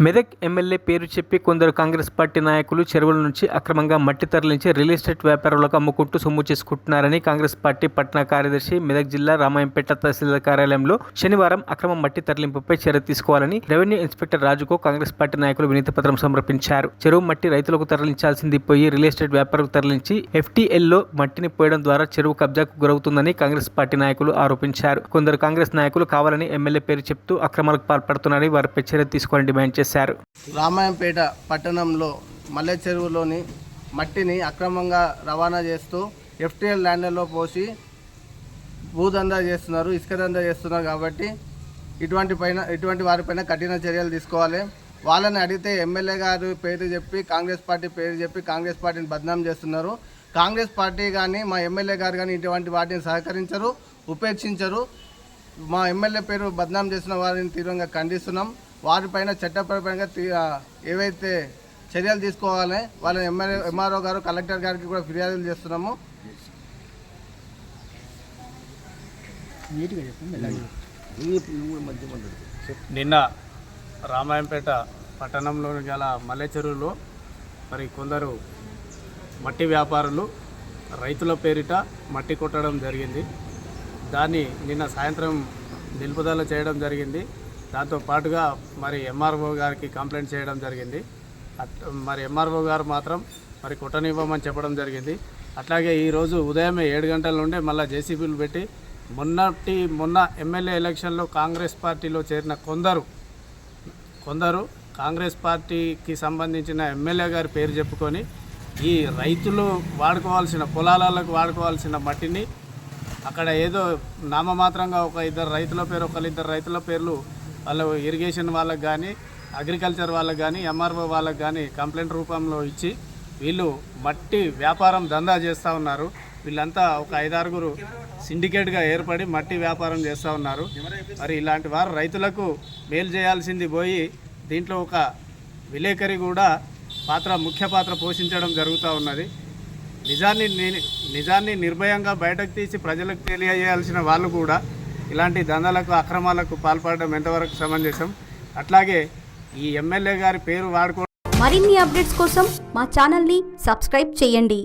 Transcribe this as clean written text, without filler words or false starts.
Medak MLA పేరు చెప్పి కొందరు కాంగ్రెస్ పార్టీ నాయకులు చెరువుల నుంచి అక్రమంగా మట్టి తరలించి రియల్ ఎస్టేట్ వ్యాపారులకు అమ్ముకుంటూ సొమ్ము చేసుకుంటున్నారని కాంగ్రెస్ పార్టీ పట్టణ కార్యదర్శి మెదక్ జిల్లా రామాయంపేట తహసీల్దార్ కార్యాలయంలో శనివారం అక్రమ మట్టి తరలింపుపై చర్య తీసుకోవాలని రెవెన్యూ ఇన్స్పెక్టర్ రాజుకు కాంగ్రెస్ పార్టీ నాయకులు వినతి పత్రం సమర్పించారు. చెరువు మట్టి రైతులకు తరలించాల్సింది పోయి రియల్ ఎస్టేట్ వ్యాపారులకు తరలించి FTLలో మట్టిని పోయడం ద్వారా చెరువు కబ్జాకు గురవుతుందని కాంగ్రెస్ పార్టీ నాయకులు ఆరోపించారు. కొందరు కాంగ్రెస్ నాయకులు కావాలని ఎమ్మెల్యే పేరు చెప్తూ అక్రమాలకు పాల్పడుతున్నారని వారిపై చర్య తీసుకోవాలని డిమాండ్ చేశారు. రామాయంపేట పట్టణంలో మల్లె చెరువులోని మట్టిని అక్రమంగా రవాణా చేస్తూ FTL ల్యాండ్లలో పోసి భూదందా చేస్తున్నారు, ఇసుక దందా చేస్తున్నారు. కాబట్టి ఇటువంటి వారిపైన కఠిన చర్యలు తీసుకోవాలి. వాళ్ళని అడిగితే ఎమ్మెల్యే గారి పేరు చెప్పి కాంగ్రెస్ పార్టీ పేరు చెప్పి కాంగ్రెస్ పార్టీని బదనాం చేస్తున్నారు. కాంగ్రెస్ పార్టీ కానీ మా ఎమ్మెల్యే గారు కానీ ఇటువంటి వాటిని సహకరించరు, ఉపేక్షించరు. మా ఎమ్మెల్యే పేరు బదనాం చేసిన వారిని తీవ్రంగా ఖండిస్తున్నాం. వారిపైన చట్టపరమైన ఏవైతే చర్యలు తీసుకోవాలి వాళ్ళని MRO గారు కలెక్టర్ గారికి కూడా ఫిర్యాదులు చేస్తున్నాము. నిన్న రామాయంపేట పట్టణంలోని గల మల్లె చెరువులో మరి కొందరు మట్టి వ్యాపారులు రైతుల పేరిట మట్టి కొట్టడం జరిగింది. దాన్ని నిన్న సాయంత్రం నిలుపుదల చేయడం జరిగింది. దాంతో పాటుగా మరి MRO గారికి కంప్లైంట్ చేయడం జరిగింది. మరి MRO గారు మాత్రం మరి కొట్టనివ్వమని చెప్పడం జరిగింది. అట్లాగే ఈరోజు ఉదయమే 7 గంటల నుండే మళ్ళీ JCBలు పెట్టి మొన్న ఎమ్మెల్యే ఎలక్షన్లో కాంగ్రెస్ పార్టీలో చేరిన కొందరు కాంగ్రెస్ పార్టీకి సంబంధించిన ఎమ్మెల్యే గారి పేరు చెప్పుకొని ఈ రైతులు వాడుకోవాల్సిన పొలాలకు వాడుకోవాల్సిన మట్టిని అక్కడ ఏదో నామమాత్రంగా ఒకరిద్దరు రైతుల పేర్లు వాళ్ళ ఇరిగేషన్ వాళ్ళకి కానీ అగ్రికల్చర్ వాళ్ళకి కానీ MRO వాళ్ళకి కానీ కంప్లైంట్ రూపంలో ఇచ్చి వీళ్ళు మట్టి వ్యాపారం దందా చేస్తూ ఉన్నారు. వీళ్ళంతా ఒక 5-6 సిండికేట్గా ఏర్పడి మట్టి వ్యాపారం చేస్తూ ఉన్నారు. మరి ఇలాంటి వారు రైతులకు మేలు చేయాల్సింది పోయి దీంట్లో ఒక విలేకరి కూడా ముఖ్య పాత్ర పోషించడం జరుగుతూ ఉన్నది. నిజాన్ని నిర్భయంగా బయటకు తీసి ప్రజలకు తెలియజేయాల్సిన వాళ్ళు కూడా ఇలాంటి దందాలకు అక్రమాలకు పాల్పడడం ఎంతవరకు సమంజసం? అట్లాగే ఈ ఎమ్మెల్యే గారి పేరు వాడుకో మరిన్ని అప్డేట్స్ కోసం మా ఛానల్ని సబ్స్క్రైబ్ చేయండి.